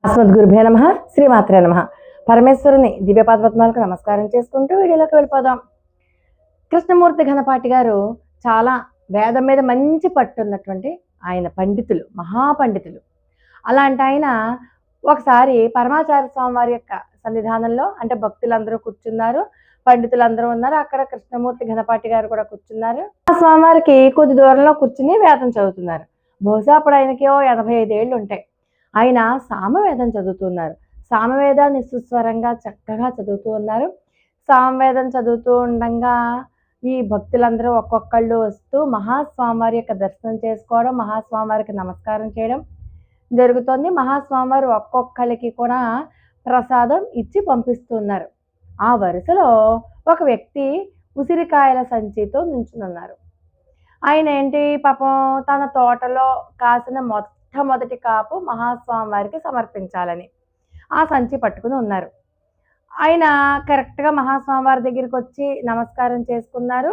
అస్మద్గురుభ్యో నమః. శ్రీమాత్రే నమః. పరమేశ్వరుని దివ్యపాదపద్మాలకు నమస్కారం చేసుకుంటూ వీడియోలోకి వెళ్ళిపోదాం. కృష్ణమూర్తి ఘనపాటి గారు చాలా వేదం మీద మంచి పట్టు ఉన్నటువంటి ఆయన పండితులు, మహాపండితులు. అలాంటి ఆయన ఒకసారి పరమాచార్య స్వామి వారి యొక్క సన్నిధానంలో, అంటే భక్తులందరూ కూర్చున్నారు, పండితులందరూ ఉన్నారు, అక్కడ కృష్ణమూర్తి ఘనపాటి గారు కూడా కూర్చున్నారు. ఆ స్వామివారికి కొద్ది దూరంలో కూర్చుని వేదం చదువుతున్నారు. బహుశా అప్పుడు ఆయనకి 85 ఏళ్ళు ఉంటాయి. ఆయన సామవేదం చదువుతున్నారు. సామవేదాన్ని సుస్వరంగా చక్కగా చదువుతూ ఉన్నారు. సామవేదం చదువుతూ ఉండంగా ఈ భక్తులందరూ ఒక్కొక్కళ్ళు వస్తూ మహాస్వామివారి యొక్క దర్శనం చేసుకోవడం, మహాస్వామివారికి నమస్కారం చేయడం జరుగుతోంది. మహాస్వామివారు ఒక్కొక్కరికి కూడా ప్రసాదం ఇచ్చి పంపిస్తున్నారు. ఆ వరుసలో ఒక వ్యక్తి ఉసిరికాయల సంచితో నించునున్నారు. ఆయన ఏంటి పాపం తన తోటలో కాసిన మొట్టమొదటి కాపు మహాస్వామి వారికి సమర్పించాలని ఆ సంచి పట్టుకుని ఉన్నారు. ఆయన కరెక్ట్గా మహాస్వామి వారి దగ్గరికి వచ్చి నమస్కారం చేసుకున్నారు.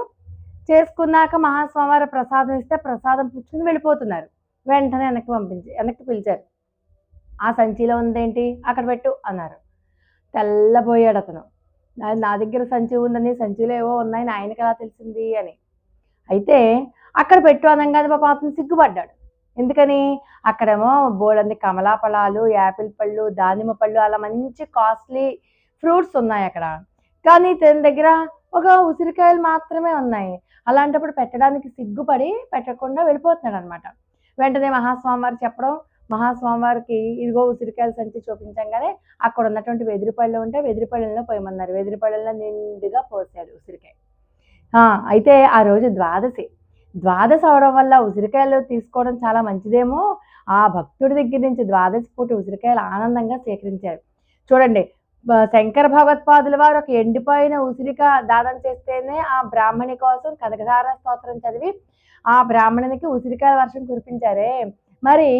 చేసుకున్నాక మహాస్వామి వారు ప్రసాదం ఇస్తే ప్రసాదం పుచ్చుకుని వెళ్ళిపోతున్నారు. వెంటనే వెనక్కి పిలిచారు. ఆ సంచిలో ఉందేంటి, అక్కడ పెట్టు అన్నారు. తెల్లబోయాడు అతను. నా దగ్గర సంచి ఉందని, సంచిలో ఏవో ఉన్నాయని ఆయనకి ఎలా తెలిసింది అని. అయితే అక్కడ పెట్టు అనగానే పాపం అతను సిగ్గుపడ్డాడు. ఎందుకని, అక్కడేమో బోలెడన్ని కమలా ఫలాలు, యాపిల్ పళ్ళు, దానిమ్మ పళ్ళు, అలా మంచి కాస్ట్లీ ఫ్రూట్స్ ఉన్నాయి అక్కడ. కానీ తన దగ్గర ఒక ఉసిరికాయలు మాత్రమే ఉన్నాయి. అలాంటప్పుడు పెట్టడానికి సిగ్గుపడి పెట్టకుండా వెళ్ళిపోతున్నాడు అనమాట. వెంటనే మహాస్వామివారు చెప్పడం, మహాస్వామివారికి ఇదిగో ఉసిరికాయల సంచి చూపించంగానే అక్కడ ఉన్నటువంటి వెదిరి పళ్ళు ఉంటే వెదిరి పళ్ళలో పోయమన్నారు. వెదిరి పళ్ళలో నిండుగా పోసాడు ఉసిరికాయ. అయితే ఆ రోజు ద్వాదశి అవడం వల్ల ఉసిరికాయలు తీసుకోవడం చాలా మంచిదేమో. ఆ భక్తుడి దగ్గర నుంచి ద్వాదశి పూట ఉసిరికాయలు ఆనందంగా సేకరించారు. చూడండి, శంకర భగవత్పాదుల వారు ఒక ఎండిపోయిన ఉసిరిక దానం చేస్తేనే ఆ బ్రాహ్మణి కోసం కనకధార స్తోత్రం చదివి ఆ బ్రాహ్మణునికి ఉసిరికాయల వర్షం కురిపించారే. మరి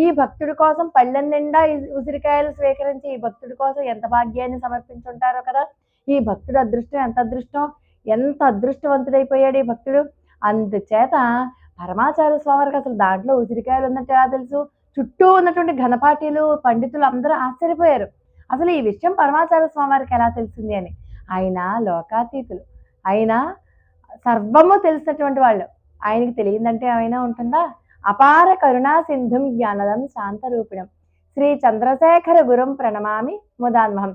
ఈ భక్తుడి కోసం పళ్ళెం నిండా ఉసిరికాయలు స్వీకరించి ఈ భక్తుడి కోసం ఎంత భాగ్యాన్ని సమర్పించుంటారో కదా. ఈ భక్తుడు అదృష్టం ఎంత అదృష్టవంతుడైపోయాడు ఈ భక్తుడు. అందుచేత పరమాచార్య స్వామివారికి అసలు దాంట్లో ఉసిరికాయలు ఉన్నట్టు ఎలా తెలుసు? చుట్టూ ఉన్నటువంటి ఘనపాటీలు, పండితులు అందరూ ఆశ్చర్యపోయారు. అసలు ఈ విషయం పరమాచార్య స్వామివారికి ఎలా తెలిసింది అని. ఆయన లోకాతీతులు, ఆయన సర్వము తెలిసినటువంటి వాళ్ళు. ఆయనకి తెలియదంటే ఏమైనా ఉంటుందా? అపార కరుణా సింధుం జ్ఞానదం శాంతరూపిణం శ్రీ చంద్రశేఖర గురుం ప్రణమామి ముదాన్మహం.